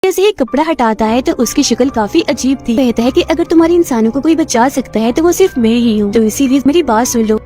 जैसे ही कपड़ा हटाता है तो उसकी शक्ल काफी अजीब थी। कहता है कि अगर तुम्हारे इंसानों को कोई बचा सकता है तो वो सिर्फ मैं ही हूँ, तो इसीलिए मेरी बात सुन लो।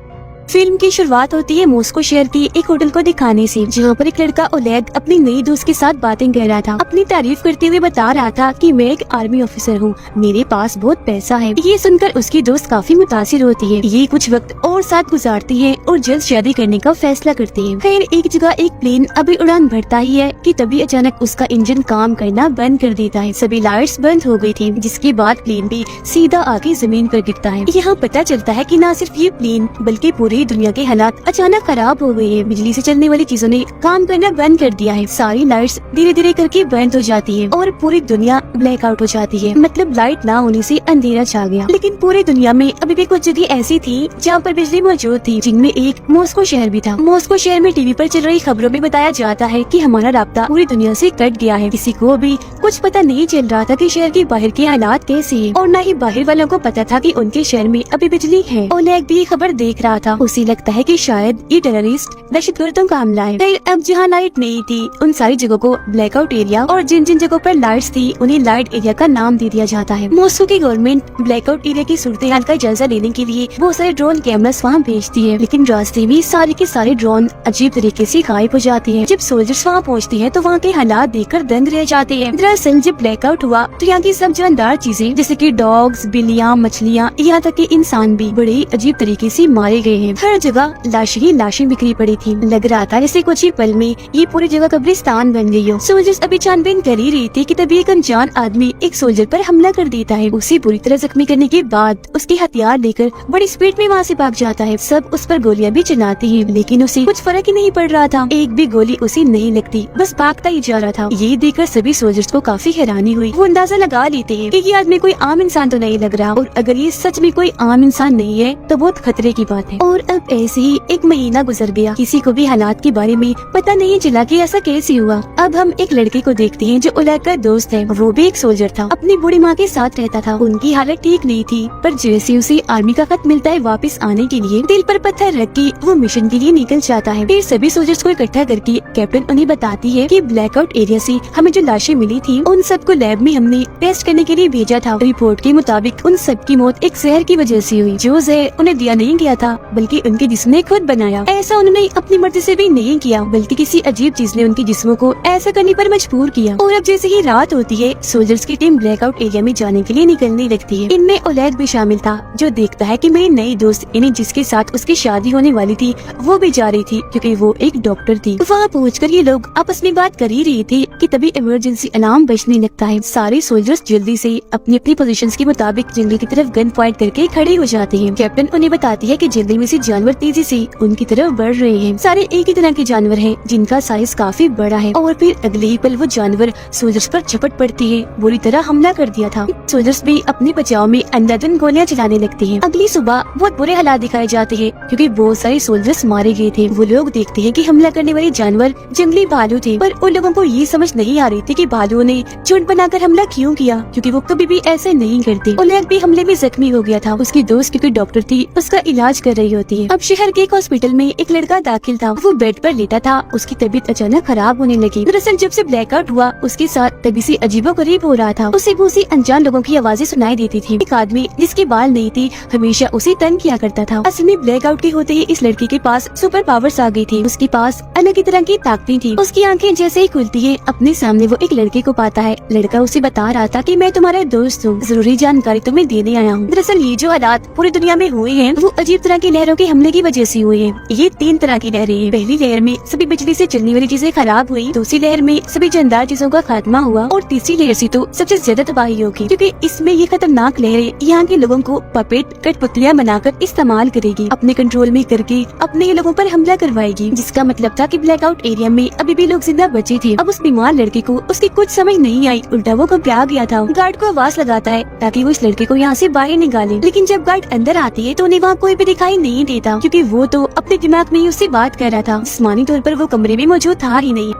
फिल्म की शुरुआत होती है मॉस्को शहर की एक होटल को दिखाने से, जहाँ पर एक लड़का ओलेग अपनी नई दोस्त के साथ बातें कर रहा था। अपनी तारीफ करते हुए बता रहा था कि मैं एक आर्मी ऑफिसर हूँ, मेरे पास बहुत पैसा है। ये सुनकर उसकी दोस्त काफी मुतासिर होती है। ये कुछ वक्त और साथ गुजारती है और जल्द शादी करने का फैसला करती है। खैर एक जगह एक प्लेन अभी उड़ान भरता ही है कि तभी अचानक उसका इंजन काम करना बंद कर देता है। सभी लाइट्स बंद हो गई थी, जिसके बाद प्लेन भी सीधा आके जमीन पर गिरता है। यहाँ पता चलता है कि न सिर्फ ये प्लेन बल्कि पूरी दुनिया के हालात अचानक खराब हो गए हैं। बिजली से चलने वाली चीजों ने काम करना बंद कर दिया है। सारी लाइट्स धीरे धीरे करके बंद हो जाती है और पूरी दुनिया ब्लैकआउट हो जाती है। मतलब लाइट ना होने से अंधेरा छा गया। लेकिन पूरी दुनिया में अभी भी कुछ जगह ऐसी थी जहाँ पर बिजली मौजूद थी, जिनमें एक मॉस्को शहर भी था। मॉस्को शहर में टीवी पर चल रही खबरों में बताया जाता है कि हमारा राब्ता पूरी दुनिया से कट गया है। किसी को भी कुछ पता नहीं चल रहा था कि शहर के बाहर के हालात कैसे हैं, और न ही बाहर वालों को पता था कि उनके शहर में अभी बिजली है। ओलेग भी खबर देख रहा था। उसे लगता है कि शायद ये टेररिस्ट दहशतगर्दों का हमला है। फिर अब जहाँ लाइट नहीं थी उन सारी जगहों को ब्लैकआउट एरिया, और जिन जिन जगहों पर लाइट्स थी उन्हें लाइट एरिया का नाम दे दिया जाता है। मॉस्को की गवर्नमेंट ब्लैकआउट एरिया की सूरत हाल का जायजा लेने के लिए बहुत सारे ड्रोन कैमरास वहाँ भेजती है, लेकिन रास्ते में सारे के सारे ड्रोन अजीब तरीके से गायब हो जाते हैं। जब सोल्जर्स वहाँ पहुँचते हैं तो वहाँ के हालात देखकर दंग रह जाते हैं। दरअसल जब ब्लैकआउट हुआ तो यहाँ की सब जानदार चीजें जैसे कि डॉग्स, बिल्लियाँ, मछलियाँ, यहाँ तक कि इंसान भी बड़े अजीब तरीके से मारे गए हैं। हर जगह लाशें ही लाशें बिखरी पड़ी थी। लग रहा था जैसे कुछ ही पल में ये पूरी जगह कब्रिस्तान बन गई हो। सोल्जर्स अभी छानबीन कर ही रही थी कि तभी एक अनजान आदमी एक सोल्जर पर हमला कर देता है। उसे बुरी तरह जख्मी करने के बाद उसके हथियार लेकर बड़ी स्पीड में वहाँ से भाग जाता है। सब उस पर गोलियां भी चलाते हैं, लेकिन उसे कुछ फर्क ही नहीं पड़ रहा था। एक भी गोली उसे नहीं लगती, बस भागता ही जा रहा था। ये देखकर सभी सोल्जर्स को काफी हैरानी हुई। वो अंदाजा लगा लेते हैं कि ये आदमी कोई आम इंसान तो नहीं लग रहा, और अगर ये सच में कोई आम इंसान नहीं है तो बहुत खतरे की बात है। और अब ऐसे ही एक महीना गुजर गया। किसी को भी हालात के बारे में पता नहीं चला कि ऐसा कैसे हुआ। अब हम एक लड़के को देखते हैं जो ओलेग का दोस्त है। वो भी एक सोल्जर था, अपनी बूढ़ी माँ के साथ रहता था। उनकी हालत ठीक नहीं थी, पर जैसे उसे आर्मी का खत मिलता है वापस आने के लिए, दिल पर पत्थर रख के वो मिशन के लिए निकल जाता है। फिर सभी सोल्जर्स को इकट्ठा करके कैप्टन उन्हें बताती है कि ब्लैकआउट एरिया से हमें जो लाशें मिली थी उन सबको लैब में हमने टेस्ट करने के लिए भेजा था। रिपोर्ट के मुताबिक उन सब की मौत एक जहर की वजह से हुई। जो जहर उन्हें दिया नहीं गया था बल्कि उनके जिस्म ने खुद बनाया। ऐसा उन्होंने अपनी मर्जी से भी नहीं किया, बल्कि किसी अजीब चीज ने उनके जिस्मों को ऐसा करने पर मजबूर किया। और अब जैसे ही रात होती है सोल्जर्स की टीम ब्लैकआउट एरिया में जाने के लिए निकलने लगती है। इनमें ओलेग भी शामिल था, जो देखता है कि मेरी नई दोस्त यानी जिसके साथ उसकी शादी होने वाली थी वो भी जा रही थी, क्योंकि वो एक डॉक्टर थी। वहाँ पहुंचकर ये लोग आपस में बात कर ही रही थी कि तभी इमरजेंसी अलार्म बजने लगता है। सारे सोल्जर्स जल्दी से अपनी अपनी पोजीशंस के मुताबिक जंगल की तरफ गन पॉइंट करके खड़े हो जाते हैं। कैप्टन उन्हें बताती है कि जल्दी में से जानवर तेजी से उनकी तरफ बढ़ रहे हैं। सारे एक ही तरह के जानवर हैं, जिनका साइज काफी बड़ा है। और फिर अगले ही पल वो जानवर सोल्जर्स पर झपट पड़ती है। बुरी तरह हमला कर दिया था। सोल्जर्स भी अपने बचाव में अंधाधुंध गोलियां चलाने लगते हैं। अगली सुबह बहुत बुरे हालात दिखाए जाते हैं, क्योंकि बहुत सारे सोल्जर्स मारे गए थे। वो लोग देखते हैं कि हमला करने वाले जानवर जंगली भालू थे, पर उन लोगों को ये समझ नहीं आ रही थी कि भालुओं ने झुंड बनाकर हमला क्यों किया, क्योंकि वो कभी भी ऐसे नहीं करते। ओलेग भी हमले में जख्मी हो गया था। उसकी दोस्त क्योंकि डॉक्टर थी उसका इलाज कर रही होती है। अब शहर के एक हॉस्पिटल में एक लड़का दाखिल था। वो बेड पर लेटा था। उसकी तबीयत अचानक खराब होने लगी। दरअसल जब से ब्लैकआउट हुआ उसके साथ तभी से अजीबोगरीब हो रहा था। उसे बहुत सी अनजान लोगों की आवाजें सुनाई देती थी। एक आदमी जिसके बाल नहीं थे हमेशा उसे तंग किया करता था। असल में ब्लैकआउट के होते ही इस लड़के के पास सुपर पावर्स आ गई थी। उसके पास अलग ही तरह की ताकतें थी। उसकी आंखें जैसे ही खुलती है अपने सामने वो एक लड़के को पाता है। लड़का उसे बता रहा था कि मैं तुम्हारा दोस्त हूँ, जरूरी जानकारी तुम्हें देने आया हूँ। दरअसल ये जो हालात पूरी दुनिया में हुए हैं वो अजीब तरह की लहरों के हमले की वजह से हुए हैं। ये 3 तरह की लहरें हैं। पहली लहर में सभी बिजली से चलने वाली चीजें खराब हुई, दूसरी लहर में सभी जानदार चीजों का खात्मा हुआ, और तीसरी लहर से तो सबसे ज्यादा तबाही होगी, क्योंकि इसमें ये खतरनाक लहरें यहाँ के लोगों को पपेट कठपुतलियां बनाकर इस्तेमाल करेगी, अपने कंट्रोल में करके अपने ये लोगों पर हमला करवाएगी। जिसका मतलब था कि ब्लैकआउट एरिया में अभी भी लोग जिंदा बचे थे। अब उस बीमार लड़के को उसकी कुछ समझ नहीं आई, उल्टा वो घबरा गया था। गार्ड को आवाज लगाता है ताकि वो इस लड़के को यहाँ से बाहर निकाले, लेकिन जब गार्ड अंदर आती है तो उन्हें वहाँ कोई भी दिखाई नहीं देता, क्योंकि वो तो अपने दिमाग में ही उससे बात कर रहा था। जिस्मानी तौर पर वो कमरे में मौजूद था ही नहीं।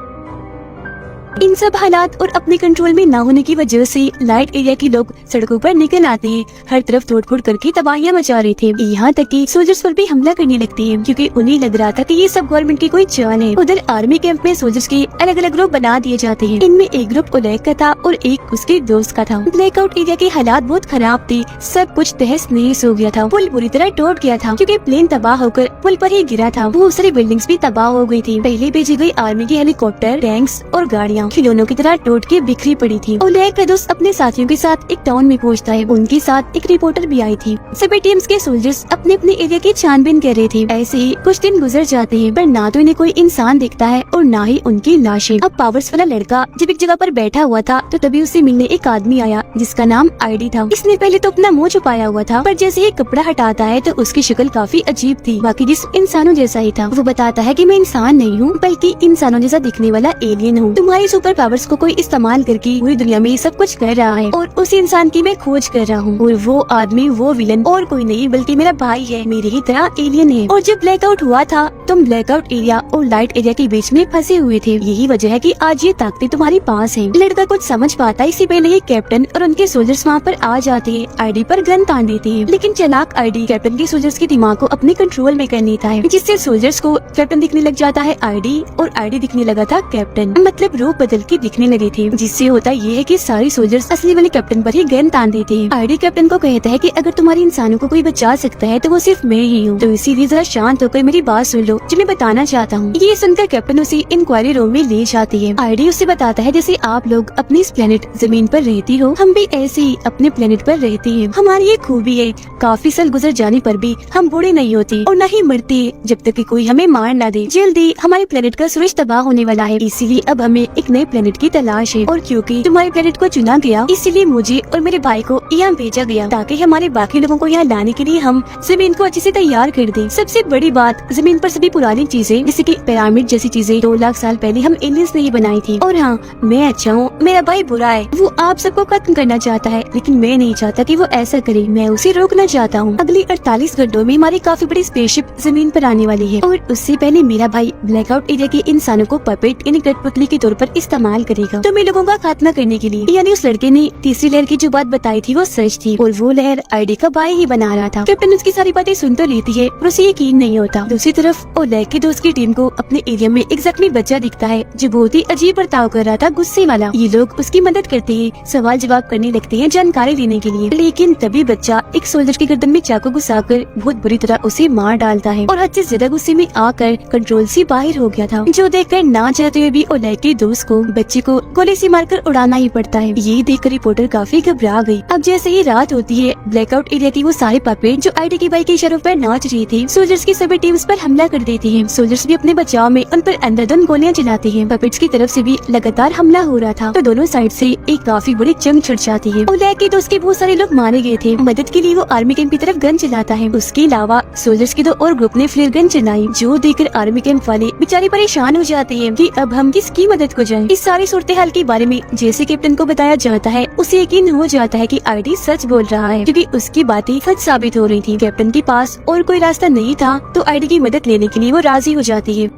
इन सब हालात और अपने कंट्रोल में न होने की वजह से लाइट एरिया के लोग सड़कों पर निकल आते हैं, हर तरफ तोड़फोड़ करके तबाहियां मचा रहे थे। यहाँ तक कि सोल्जर्स पर भी हमला करने लगते हैं क्योंकि उन्हें लग रहा था कि ये सब गवर्नमेंट की कोई चाल है। उधर आर्मी कैंप में सोल्जर्स के अलग अलग ग्रुप बना दिए जाते हैं। इनमें एक ग्रुप ओलेग का था और एक उसके दोस्त का था। ब्लैकआउट एरिया के हालात बहुत खराब थे, सब कुछ तहस नहस हो गया था। पुल बुरी तरह टूट गया था क्योंकि प्लेन तबाह होकर पुल पर ही गिरा था। बहुत सारी बिल्डिंग्स भी तबाह हो गई थी। पहले भेजी गई आर्मी के हेलीकॉप्टर, टैंक्स और गाड़ियाँ खिलौनों की तरह टूट के बिखरी पड़ी थी। ओलेग का दोस्त अपने साथियों के साथ एक टाउन में पहुँचता है। उनके साथ एक रिपोर्टर भी आई थी। सभी टीम्स के सोल्जर्स अपने अपने एरिया की छानबीन कर रहे थे। ऐसे ही कुछ दिन गुजर जाते हैं पर ना तो इन्हें कोई इंसान दिखता है और ना ही उनकी लाशें। अब पावर्स वाला लड़का जब एक जगह पर बैठा हुआ था तो तभी उससे मिलने एक आदमी आया जिसका नाम आईडी था। इसने पहले तो अपना मुंह छुपाया हुआ था पर जैसे ही कपड़ा हटाता है तो उसकी शक्ल काफी अजीब थी, बाकी जिस इंसानों जैसा ही था। वो बताता है कि मैं इंसान नहीं हूँ बल्कि इंसानों जैसा दिखने वाला एलियन हूँ। तुम्हारी सुपर पावर्स को कोई इस्तेमाल करके पूरी दुनिया में सब कुछ कर रहा है और उस इंसान की मैं खोज कर रहा हूँ। और वो आदमी, वो विलन और कोई नहीं बल्कि मेरा भाई है, मेरी ही तरह एलियन है। और जब ब्लैकआउट हुआ था तुम ब्लैकआउट एरिया और लाइट एरिया के बीच में फंसे हुए थे। यही वजह है कि आज ये ताकतें तुम्हारे पास हैं। लड़का कुछ समझ पाता है, इसी पहले ये कैप्टन और उनके सोल्जर्स वहाँ पर आ जाते हैं। आईडी पर गन तान देते हैं लेकिन चालाक आईडी कैप्टन के सोल्जर्स के दिमाग को अपने कंट्रोल में कर लेता है, जिससे सोल्जर्स को कैप्टन दिखने लग जाता है आईडी और आईडी दिखने लगा था कैप्टन। मतलब रूप बदल के दिखने लगे थे, जिससे होता ये है कि सारे सोल्जर्स असली वाले कैप्टन पर ही गन तान देते हैं। आईडी कैप्टन को कहता है कि अगर तुम्हारे इंसानों को कोई बचा सकता है तो वो सिर्फ मैं ही हूँ, तो इसीलिए जरा शांत होकर मेरी बात सुन लो जो मैं बताना चाहता हूँ। ये सुनकर कैप्टन उसे इंक्वायरी रूम में ले जाती है। आईडी उसे बताता है जैसे आप लोग अपनी इस प्लेनेट जमीन पर रहती हो, हम भी ऐसे ही अपने प्लेनेट पर रहते हैं। हमारी ये खूबी है, काफी साल गुजर जाने पर भी हम बूढ़े नहीं होते और न ही मरते जब तक कि कोई हमें मार न दे। जल्दी हमारे प्लेनेट का सूरज तबाह होने वाला है, इसीलिए अब हमें एक नए प्लेनेट की तलाश है। और क्योंकि तुम्हारे प्लेनेट को चुना गया इसीलिए मुझे और मेरे भाई को यहाँ भेजा गया ताकि हमारे बाकी लोगों को यहाँ लाने के लिए हम जमीन को अच्छे से तैयार कर दें। सबसे बड़ी बात, जमीन पर सभी पुरानी चीजें जैसे कि पिरामिड जैसी चीजें 2 लाख साल पहले हम एलियंस ने ही बनाई थी। और हाँ, मैं अच्छा हूँ, मेरा भाई बुरा है, वो आप सबको खत्म करना चाहता है लेकिन मैं नहीं चाहता कि वो ऐसा करे, मैं उसे रोकना चाहता हूँ। अगले 48 घंटों में हमारी काफी बड़ी स्पेसशिप जमीन पर आने वाली है और उससे पहले मेरा भाई ब्लैकआउट एरिया के इंसानों को पपेट यानी कठपुतली के तौर पर इस्तेमाल करेगा तुम्हें लोगों का खात्मा करने के लिए। यानी उस लड़के ने तीसरी लहर की जो बात बताई थी वो सच थी और वो लहर आईडी का भाई ही बना रहा था। कैप्टन उसकी सारी बातें सुन तो लेती है पर उसे यकीन नहीं होता। दूसरी तरफ ओलेग के दोस्त की टीम को अपने एरिया में एक जख्मी बच्चा दिखता है जो बहुत ही अजीब बर्ताव कर रहा था, गुस्से वाला। ये लोग उसकी मदद करते हैं, सवाल जवाब करने लगते हैं जानकारी लेने के लिए। लेकिन तभी बच्चा एक सोल्जर की गर्दन में चाकू घुसाकर बहुत बुरी तरह उसे मार डालता है और हद से ज्यादा गुस्से में आकर कंट्रोल से बाहर हो गया था, जो देखकर ना चाहते हुए भी ओलेग के दोस्त को बच्चे को गोली से मारकर उड़ाना ही पड़ता है। ये देखकर रिपोर्टर काफी घबरा गई। अब जैसे ही रात होती है, ब्लैकआउट एरिया की वो सारे पपेट जो आईडी के भाई के इशारों पर नाच रही थी सोल्जर्स की सभी टीम्स पर हमला कर देती हैं। सोल्जर्स भी अपने बचाव में उन पर अंधाधुंध गोलियां चलाते हैं। पपेट्स की तरफ से भी लगातार हमला हो रहा था तो दोनों साइड से एक काफी बड़ी जंग छिड़ जाती है। ओलेग के दोस्त के बहुत सारे लोग मारे गए थे। मदद के लिए वो आर्मी कैंप की तरफ गन चलाता है। उसके अलावा सोल्जर्स के 2 और ग्रुप ने फ्लेयर गन चलाई, जो देखकर आर्मी कैंप वाले बेचारे परेशान हो जाते हैं कि अब हम किसकी मदद को जाएं। इस सारी सूरत हाल के बारे में जैसे कैप्टन को बताया जाता है उसे यकीन हो जाता है कि आईडी सच बोल रहा है क्योंकि उसकी बातें सच साबित हो रही थी। कैप्टन के पास और कोई रास्ता नहीं था तो आईडी की मदद लेने के लिए वो राजी हो जाती है।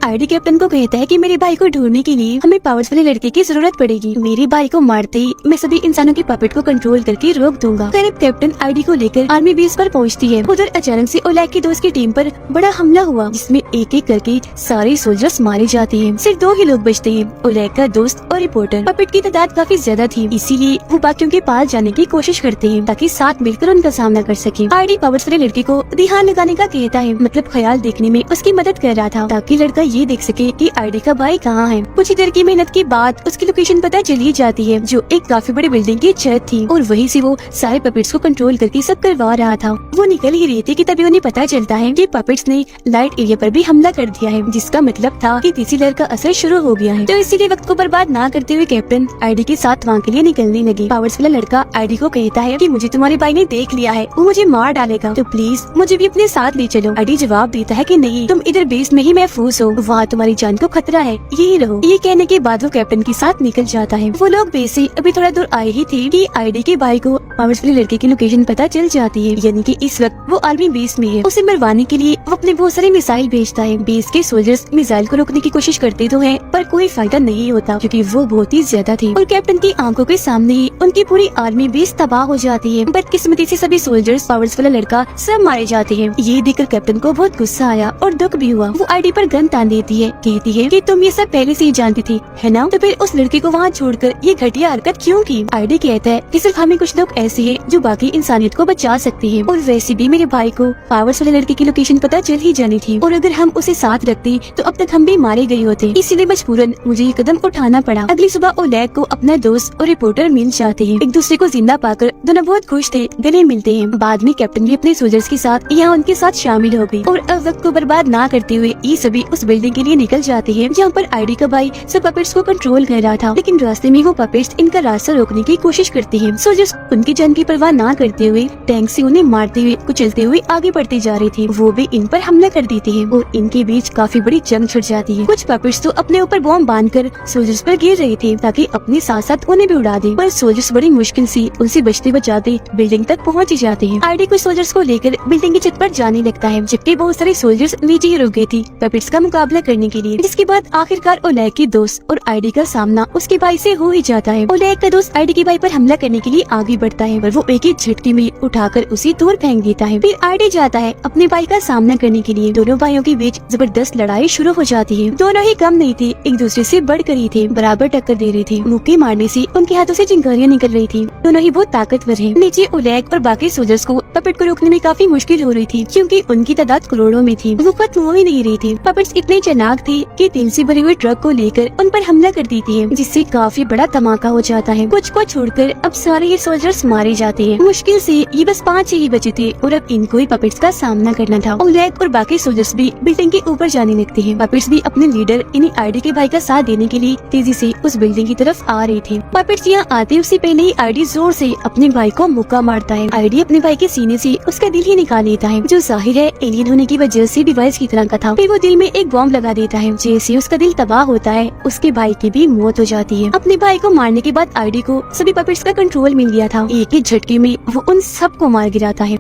आईडी कैप्टन को कहता है कि मेरे भाई को ढूंढने के लिए हमें पावर्स वाले लड़के की जरूरत पड़ेगी। मेरे भाई को मारते ही मैं सभी इंसानों के पपेट को कंट्रोल करके रोक दूंगा। फिर कैप्टन आईडी को लेकर आर्मी बेस पर पहुंचती है। उधर अचानक से ओलेग की दोस्त की टीम पर बड़ा हमला हुआ जिसमें एक एक करके सारे सोल्जर्स मारे जाते हैं। सिर्फ 2 ही लोग बचते हैं, ओलेग का दोस्त और रिपोर्टर। पपेट की तादाद काफी ज्यादा थी, इसीलिए वो बाकियों के पास जाने की कोशिश करते हैं ताकि साथ मिलकर उनका सामना कर सके। आईडी पावर्स वाले लड़के को ध्यान लगाने का कहता है, मतलब ख्याल देखने में उसकी मदद कर रहा था ताकि लड़का ये देख सके कि आईडी का भाई कहाँ है। कुछ ही देर की मेहनत के बाद उसकी लोकेशन पता चली जाती है, जो एक काफी बड़ी बिल्डिंग की छत थी और वहीं से वो सारे पपेट्स को कंट्रोल करके सब करवा रहा था। वो निकल ही रही थी कि तभी उन्हें पता चलता है कि पपेट्स ने लाइट एरिया पर भी हमला कर दिया है, जिसका मतलब था कि तीसरी लहर का असर शुरू हो गया है। तो इसीलिए वक्त को बर्बाद ना करते हुए कैप्टन आईडी के साथ वहाँ के लिए निकलने लगे। पावर्स वाला लड़का आईडी को कहता है कि मुझे तुम्हारे भाई ने देख लिया है, वो मुझे मार डालेगा, तो प्लीज मुझे भी अपने साथ ले चलो। आईडी जवाब देता है कि नहीं, तुम इधर बेस में ही महफूज हो, वहाँ तुम्हारी जान को खतरा है, यही रहो। ये कहने के बाद वो कैप्टन के साथ निकल जाता है। वो लोग बेस से अभी थोड़ा दूर आए ही थे कि आईडी के भाई को पावर्स वाले लड़के की लोकेशन पता चल जाती है, यानी कि इस वक्त वो आर्मी बेस में है। उसे मरवाने के लिए वो अपने बहुत सारे मिसाइल भेजता है। बेस के सोल्जर्स मिसाइल को रोकने की कोशिश करते तो हैं, पर कोई फायदा नहीं होता क्योंकि वो बहुत ही ज्यादा थी और कैप्टन की आंखों के सामने ही उनकी पूरी आर्मी बेस तबाह हो जाती है। बदकिस्मती से सभी सोल्जर्स पावर्स वाला लड़का सब मारे जाते हैं। ये देखकर कैप्टन को बहुत गुस्सा आया और दुख भी हुआ। वो आईडी पर गन तान देती है, कहती है कि तुम ये सब पहले से ही जानती थी, है ना? तो फिर उस लड़के को वहाँ छोड़कर ये घटिया हरकत क्यों की? आईडी कहता है कि सिर्फ हमें कुछ लोग ऐसे हैं जो बाकी इंसानियत को बचा सकते हैं, और वैसे भी मेरे भाई को पावर्स वाले लड़के की लोकेशन पता चल ही जानी थी, और अगर हम उसे साथ रखते तो अब तक हम भी मारे गए होते। इसीलिए मजबूरन मुझे ये कदम उठाना पड़ा। अगली सुबह ओलेग को अपना दोस्त और रिपोर्टर मिल जाते हैं। एक दूसरे को जिंदा पाकर दोनों बहुत खुश थे, गले मिलते हैं। बाद में कैप्टन भी अपने सोल्जर्स के साथ यहाँ उनके साथ शामिल हो गई, और अब वक्त को बर्बाद ना करते हुए ये सभी उस बिल्डिंग के लिए निकल जाते हैं जहाँ पर आईडी का भाई सब पपेट्स को कंट्रोल कर रहा था। लेकिन रास्ते में वो पपेट्स इनका रास्ता रोकने की कोशिश करते हैं। सोल्जर्स उनकी जान की परवाह ना करते हुए टैंक से उन्हें मारते हुए कुचलते हुए आगे बढ़ते जा रहे थे। वो भी इन पर हमला कर देते हैं और इनके बीच काफी बड़ी जंग छिड़ जाती है। कुछ पपेट्स तो अपने ऊपर बॉम्ब बांधकर सोल्जर्स पर गिर रहे थे ताकि अपने साथ साथ उन्हें भी उड़ा दे, पर सोल्जर्स बड़ी मुश्किल से उनसे बचते बचाते बिल्डिंग तक पहुँच जाते हैं। आईडी कुछ सोल्जर्स को लेकर बिल्डिंग की छत पर जाने लगता है, जबकि बहुत सारे सोल्जर्स नीचे ही रुक गए थे पपेट्स का मुकाबला करने के लिए। जिसके बाद आखिरकार ओलेग के दोस्त और आईडी का सामना उसके भाई से हो ही जाता है। ओलेग का दोस्त आईडी के भाई पर हमला करने के लिए आगे बढ़ता है, पर वो एक ही झटके में उठाकर उसे दूर फेंक देता है। फिर आईडी जाता है अपने भाई का सामना करने के लिए। दोनों भाइयों के बीच जबरदस्त लड़ाई शुरू हो जाती है। दोनों ही कम नहीं थे, एक दूसरे से बढ़कर ही थे, बराबर टक्कर दे रहे थे। मुक्के मारने से उनके हाथों से चिंगारियां निकल रही थी। दोनों ही बहुत ताकतवर हैं। नीचे ओलेग और बाकी सोल्जर्स को पपेट को रोकने में काफी मुश्किल हो रही थी क्योंकि उनकी तादाद करोड़ों में थी। वो खत्म हो ही नहीं रही थी। पपेट्स इतने चालाक थे कि तेल से भरे हुए ट्रक को लेकर उन पर हमला कर देती है, जिससे काफी बड़ा धमाका हो जाता है। कुछ को छोड़कर अब सारे ये सोल्जर्स मारे जाते हैं। मुश्किल से ये बस 5 ही बचे थे और अब इनको ही पपेट्स का सामना करना था। ओलेग और बाकी सोल्जर्स भी बिल्डिंग के ऊपर जाने लगते हैं। पपेट्स भी अपने लीडर इन्हीं आईडी के भाई का साथ देने के लिए तेजी से उस बिल्डिंग की तरफ आ रहे थे। पपेट्स यहाँ आते उससे पहले ही आईडी जोर से अपने भाई को मुक्का मारता है। आईडी अपने भाई के सीने से उसका दिल ही निकाल लेता है, जो जाहिर है एलियन होने की वजह से डिवाइस की तरह का था। फिर वो दिल में एक बॉम्ब लगा देता है। जैसे उसका दिल तबाह होता है, उसके भाई की भी मौत हो जाती है। अपने भाई को मारने के बाद आईडी को सभी पपेट्स का कंट्रोल मिल गया था। एक ही झटके में वो उन सबको मार गिराता है।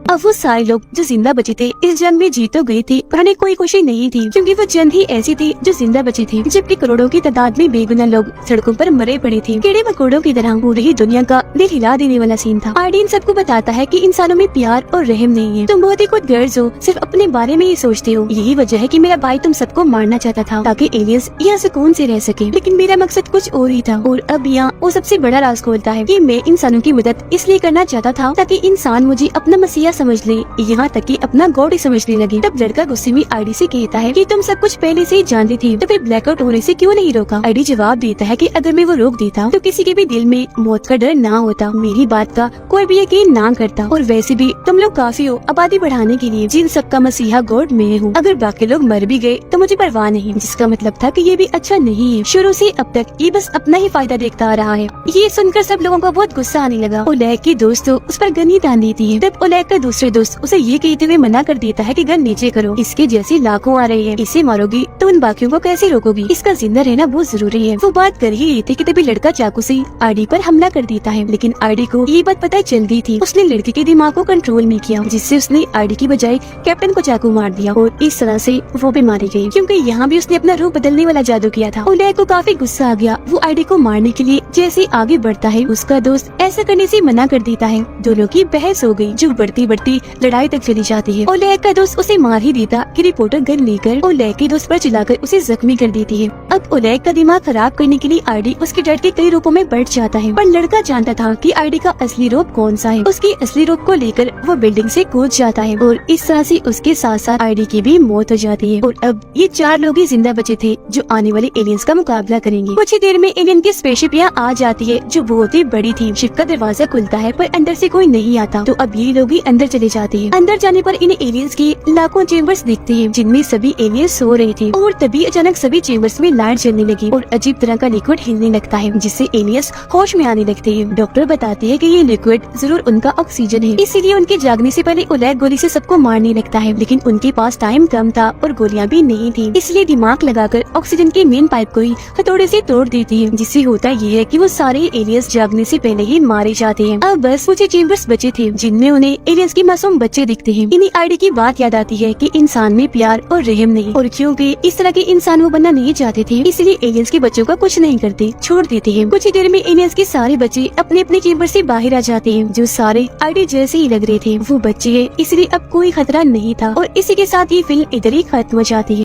अब वो सारे लोग जो जिंदा बचे थे इस जंग में जीत तो गए थे, पर उन्हें कोई खुशी नहीं थी क्योंकि वो जंग ही ऐसी थी जो जिंदा बचे थे, जबकि करोड़ों की तादाद में बेगुनाह लोग सड़कों पर मरे पड़े थे। कीड़े मकोड़ों की तरह पूरी दुनिया का दिल हिला देने वाला सीन था। आईडी इन सबको बताता है कि इंसानों में प्यार और रहम नहीं है। तुम बहुत ही खुद गर्ज हो, सिर्फ अपने बारे में ही सोचते हो। यही वजह है कि मेरा भाई तुम सबको मारना चाहता था ताकि एलियंस यहाँ सुकून से रह सके, लेकिन मेरा मकसद कुछ और ही था। और अब यहाँ वो सबसे बड़ा राज खोलता है कि मैं इंसानों की मदद इसलिए करना चाहता था ताकि इंसान मुझे अपना मसीहा समझ ले, यहाँ तक कि अपना गॉड ही समझने लगे। तब लड़का गुस्से में आईडी से कहता है कि तुम सब कुछ पहले से ही जानती थी, तो फिर ब्लैकआउट होने से क्यों नहीं रोका? आईडी जवाब देता है कि अगर मैं वो रोक देता तो किसी के भी दिल में मौत का डर ना होता, मेरी बात का कोई भी यकीन ना करता। और वैसे भी तुम लोग काफी हो आबादी बढ़ाने के लिए, जिन सबका मसीहा गॉड मैं हूँ। अगर बाकी लोग मर भी गए तो मुझे परवाह नहीं। जिसका मतलब था कि ये भी अच्छा नहीं है। शुरू से अब तक ये बस अपना ही फायदा देखता आ रहा है। ये सुनकर सब लोगों को बहुत गुस्सा आने लगा। ओलेग की दोस्त तो उस पर गन तान देती है। तब ओलेग का दूसरे दोस्त उसे ये कहते हुए मना कर देता है कि गन नीचे करो, इसके जैसी लाखों आ रही है, इसे मारोगी तो उन बाकियों को कैसे रोकोगी? इसका जिंदा रहना बहुत जरूरी है। वो बात कर ही रही थी कि तभी लड़का चाकू से आईडी पर हमला कर देता है, लेकिन आईडी को ये बात पता चल गई थी। उसने लड़के के दिमाग को कंट्रोल नहीं किया, जिससे उसने आईडी की बजाय कैप्टन को चाकू मार दिया और इस तरह से वो भी मारी गई, क्योंकि यहाँ भी उसने अपना रूप बदलने वाला जादू किया था। ओलेग को काफी गुस्सा आ गया। वो आईडी को मारने के लिए जैसे आगे बढ़ता है, उसका दोस्त ऐसा करने से मना कर देता है। दोनों की बहस हो गई, जो बढ़ती बढ़ती लड़ाई तक चली जाती है। ओलेग का दोस्त उसे मार ही देता कि रिपोर्टर गन लेकर ओलेग के दोस्त पर चलाकर उसे जख्मी कर देती है। अब ओलेग का दिमाग खराब करने के लिए आईडी उसके डर के कई रूपों में बढ़ जाता है, पर लड़का जानता था कि आईडी का असली रूप कौन सा है। उसकी असली रूप को लेकर वो बिल्डिंग से कूद जाता है और इस तरह से उसके साथ साथ आईडी की भी मौत हो जाती है। और अब ये 4 लोग ही जिंदा बचे थे जो आने वाले एलियंस का मुकाबला करेंगे। कुछ ही देर में एलियन की स्पेसशिप यहाँ आ जाती है, जो बहुत ही बड़ी थी। शिप का दरवाजा खुलता है पर अंदर से कोई नहीं आता, तो अब ये लोग ही अंदर अंदर चले जाते हैं। अंदर जाने पर इन्हें एलियंस के लाखों चेम्बर्स दिखते हैं जिनमें सभी एलियंस सो रहे थे और तभी अचानक सभी चेम्बर्स में लाइट जलने लगी और अजीब तरह का लिक्विड हिलने लगता है जिससे एलियंस होश में आने लगते हैं। डॉक्टर बताते हैं कि ये लिक्विड जरूर उनका ऑक्सीजन है, इसीलिए उनके जागने से पहले उलैग गोली से सबको मारने लगता है, लेकिन उनके पास टाइम कम था और गोलियां भी नहीं थी, इसलिए दिमाग लगाकर ऑक्सीजन के मेन पाइप को ही हथौड़े से तोड़ देती है, जिससे होता ये है कि वो सारे एलियंस जागने से पहले ही मारे जाते हैं। अब बस कुछ चेम्बर्स बचे थे जिनमें उन्हें एलियंस के मासूम बच्चे दिखते हैं। इन्हीं आईडी की बात याद आती है कि इंसान में प्यार और रहम नहीं, और क्योंकि इस तरह के इंसान वो बनना नहीं चाहते थे इसलिए एलियंस के बच्चों का कुछ नहीं करते, छोड़ देते हैं। कुछ ही देर में एलियंस के सारे बच्चे अपने अपने चेम्बर से बाहर आ जाते हैं जो सारे आईडी जैसे ही लग रहे थे। वो बच्चे हैं इसलिए अब कोई खतरा नहीं था और इसी के साथ ये फिल्म इधर ही खत्म हो जाती है।